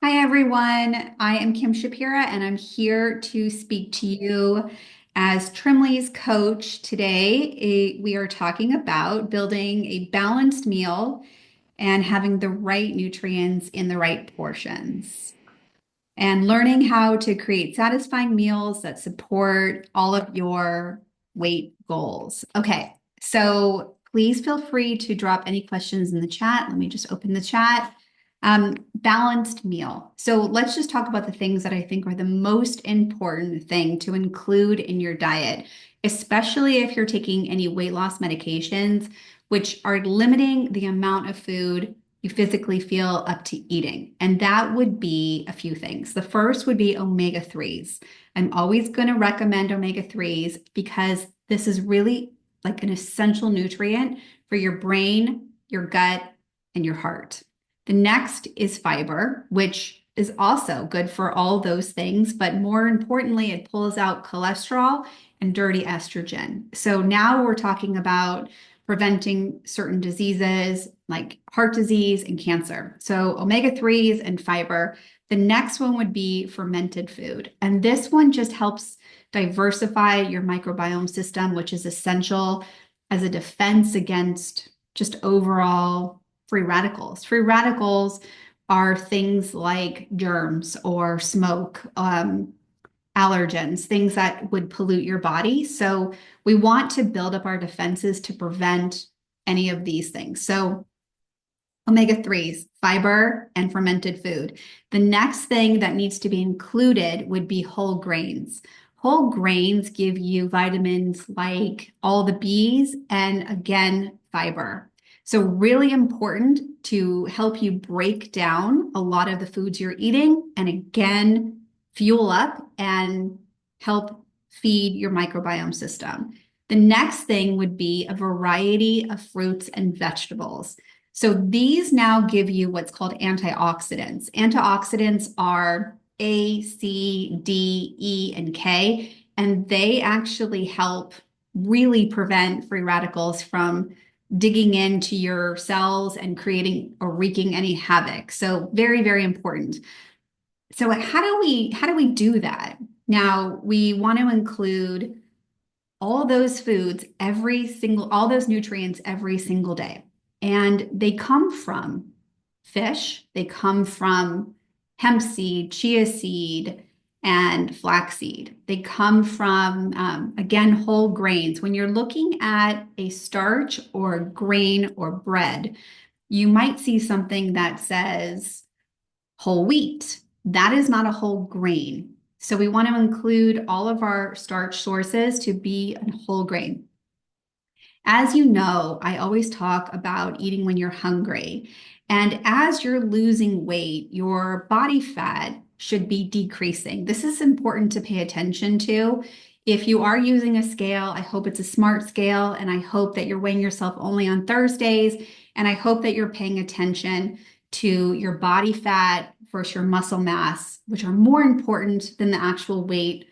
Hi, everyone. I am Kim Shapira, and I'm here to speak to you as Trimley's coach. Today, we are talking about building a balanced meal and having the right nutrients in the right portions, and learning how to create satisfying meals that support all of your weight goals. Okay, so please feel free to drop any questions in the chat. Let me just open the chat. Balanced meal. So let's just talk about the things that I think are the most important thing to include in your diet, especially if you're taking any weight loss medications, which are limiting the amount of food you physically feel up to eating. And that would be a few things. The first would be omega 3s. I'm always going to recommend omega 3s because this is really like an essential nutrient for your brain, your gut, and your heart. The next is fiber, which is also good for all those things, but more importantly, it pulls out cholesterol and dirty estrogen. So now we're talking about preventing certain diseases like heart disease and cancer. So omega 3s and fiber. The next one would be fermented food. And this one just helps diversify your microbiome system, which is essential as a defense against just overall free radicals. Free radicals are things like germs or smoke, allergens, things that would pollute your body. So we want to build up our defenses to prevent any of these things. So omega 3s, fiber, and fermented food. The next thing that needs to be included would be whole grains. Whole grains give you vitamins like all the B's and again, fiber. So really important to help you break down a lot of the foods you're eating and again, fuel up and help feed your microbiome system. The next thing would be a variety of fruits and vegetables. So these now give you what's called antioxidants. Antioxidants are A, C, D, E, and K, and they actually help really prevent free radicals from digging into your cells and creating or wreaking any havoc. So very, very important. So how do we do that? Now, we want to include all those foods all those nutrients every single day. And they come from fish, they come from hemp seed, chia seed, and flaxseed. They come from, again, whole grains. When you're looking at a starch or grain or bread, you might see something that says whole wheat. That is not a whole grain. So we want to include all of our starch sources to be a whole grain. As you know, I always talk about eating when you're hungry. And as you're losing weight, your body fat should be decreasing. This is important to pay attention to. If you are using a scale, I hope it's a smart scale, and I hope that you're weighing yourself only on Thursdays, and I hope that you're paying attention to your body fat versus your muscle mass, which are more important than the actual weight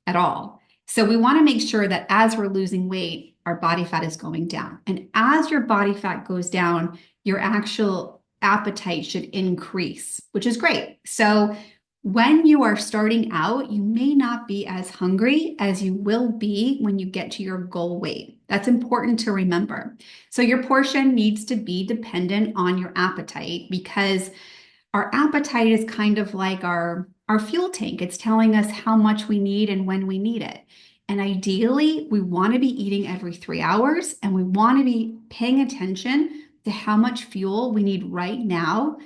at all. So we want to make sure that as we're losing weight, our body fat is going down. And as your body fat goes down, your actual appetite should increase, which is great. So when you are starting out, you may not be as hungry as you will be when you get to your goal weight. That's important to remember. So your portion needs to be dependent on your appetite because our appetite is kind of like our fuel tank. It's telling us how much we need and when we need it. And ideally, we want to be eating every 3 hours and we want to be paying attention to how much fuel we need right now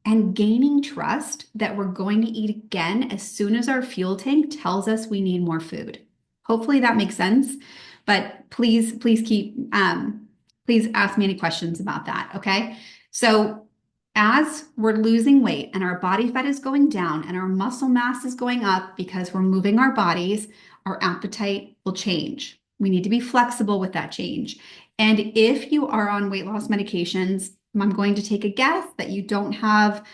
and gaining trust that we're going to eat again as soon as our fuel tank tells us we need more food. Hopefully that makes sense. But please ask me any questions about that. Okay. So as we're losing weight and our body fat is going down and our muscle mass is going up because we're moving our bodies, our appetite will change. We need to be flexible with that change. And if you are on weight loss medications, I'm going to take a guess that you don't have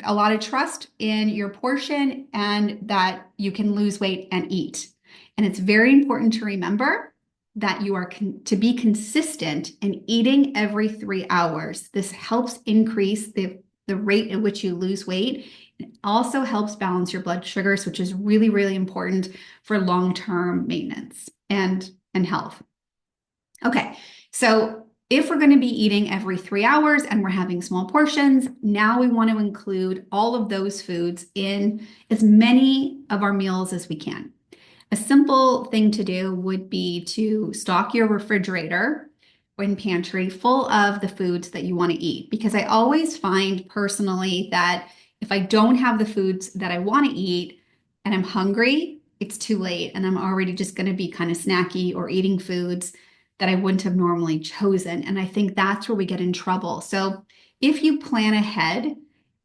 a lot of trust in your portion and that you can lose weight and eat. And it's very important to remember that you are to be consistent in eating every 3 hours. This helps increase the the rate at which you lose weight. It also helps balance your blood sugars, which is really, really important for long-term maintenance and health. Okay, so if we're going to be eating every 3 hours and we're having small portions, now we want to include all of those foods in as many of our meals as we can. A simple thing to do would be to stock your refrigerator and pantry full of the foods that you want to eat. Because I always find personally that if I don't have the foods that I want to eat and I'm hungry, it's too late and I'm already just going to be kind of snacky or eating foods that I wouldn't have normally chosen. And I think that's where we get in trouble. So if you plan ahead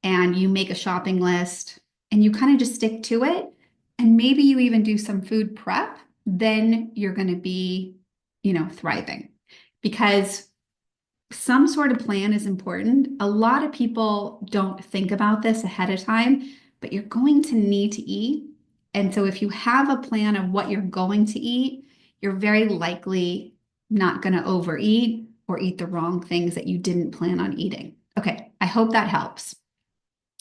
and you make a shopping list and you kind of just stick to it, and maybe you even do some food prep, then you're going to be, thriving because some sort of plan is important. A lot of people don't think about this ahead of time, but you're going to need to eat. And so if you have a plan of what you're going to eat, you're very likely not going to overeat or eat the wrong things that you didn't plan on eating. Okay, I hope that helps.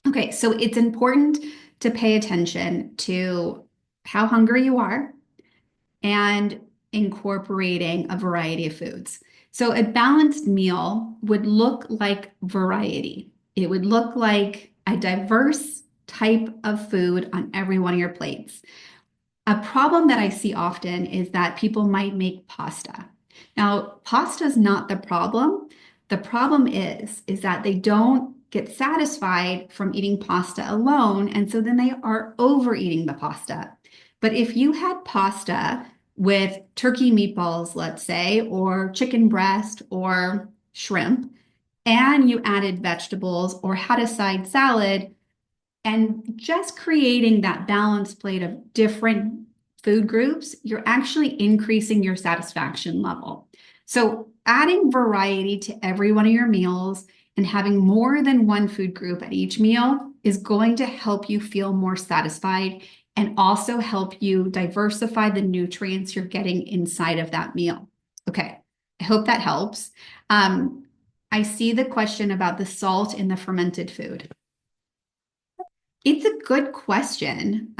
Okay, so it's important to pay attention to how hungry you are and incorporating a variety of foods. So a balanced meal would look like variety. It would look like a diverse type of food on every one of your plates. A problem that I see often is that people might make pasta. Now, pasta is not the problem. The problem is that they don't get satisfied from eating pasta alone, and so then they are overeating the pasta. But if you had pasta with turkey meatballs, let's say, or chicken breast or shrimp, and you added vegetables or had a side salad, and just creating that balanced plate of different food groups, you're actually increasing your satisfaction level. So adding variety to every one of your meals and having more than one food group at each meal is going to help you feel more satisfied and also help you diversify the nutrients you're getting inside of that meal. Okay, I hope that helps. I see the question about the salt in the fermented food. It's a good question.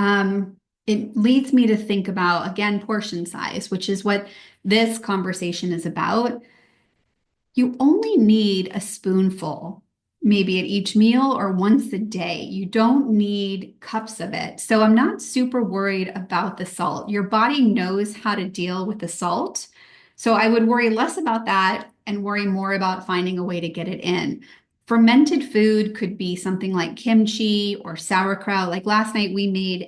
It leads me to think about, again, portion size, which is what this conversation is about. You only need a spoonful, maybe at each meal or once a day. You don't need cups of it. So I'm not super worried about the salt. Your body knows how to deal with the salt. So I would worry less about that and worry more about finding a way to get it in. Fermented food could be something like kimchi or sauerkraut. Like last night, we made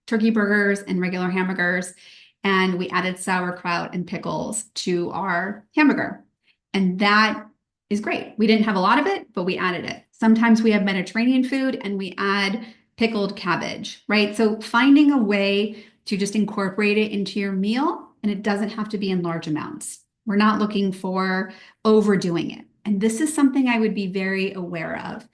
turkey burgers and regular hamburgers, and we added sauerkraut and pickles to our hamburger. And that is great. We didn't have a lot of it, but we added it. Sometimes we have Mediterranean food and we add pickled cabbage, right? So finding a way to just incorporate it into your meal, and it doesn't have to be in large amounts. We're not looking for overdoing it. And this is something I would be very aware of.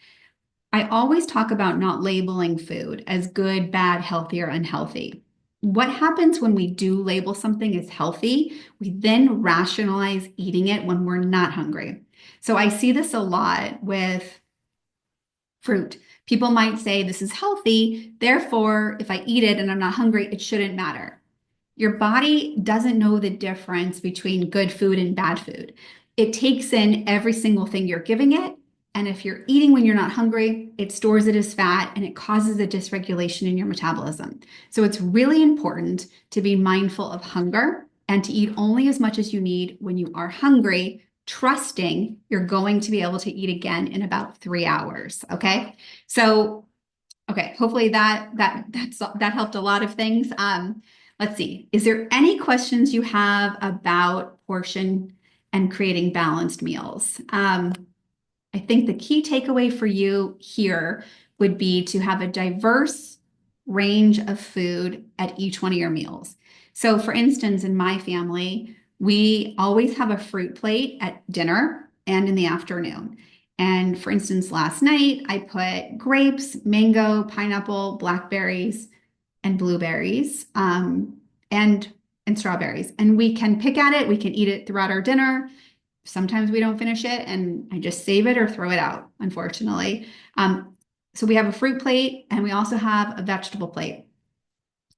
I always talk about not labeling food as good, bad, healthy, or unhealthy. What happens when we do label something as healthy? We then rationalize eating it when we're not hungry. So I see this a lot with fruit. People might say this is healthy, therefore, if I eat it and I'm not hungry, it shouldn't matter. Your body doesn't know the difference between good food and bad food. It takes in every single thing you're giving it. And if you're eating when you're not hungry, it stores it as fat and it causes a dysregulation in your metabolism. So it's really important to be mindful of hunger and to eat only as much as you need when you are hungry, trusting you're going to be able to eat again in about 3 hours. Okay. So, okay, hopefully that helped a lot of things. Let's see. Is there any questions you have about portion and creating balanced meals? I think the key takeaway for you here would be to have a diverse range of food at each one of your meals. So, for instance, in my family, we always have a fruit plate at dinner and in the afternoon. And for instance, last night I put grapes, mango, pineapple, blackberries, and blueberries, and strawberries. And we can pick at it. We can eat it throughout our dinner. Sometimes we don't finish it and I just save it or throw it out, unfortunately. So we have a fruit plate and we also have a vegetable plate.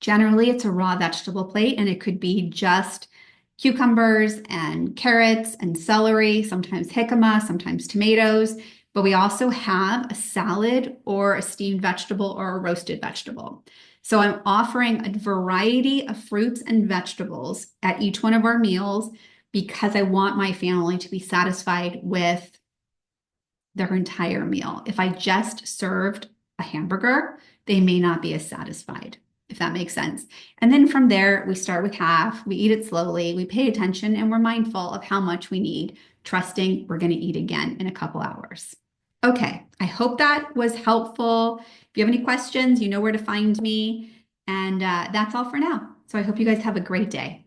Generally, it's a raw vegetable plate, and it could be just cucumbers and carrots and celery, sometimes jicama, sometimes tomatoes. But we also have a salad or a steamed vegetable or a roasted vegetable. So I'm offering a variety of fruits and vegetables at each one of our meals because I want my family to be satisfied with their entire meal. If I just served a hamburger, they may not be as satisfied, if that makes sense. And then from there, we start with half, we eat it slowly, we pay attention, and we're mindful of how much we need, trusting we're going to eat again in a couple hours. Okay, I hope that was helpful. If you have any questions, you know where to find me. And that's all for now. So I hope you guys have a great day.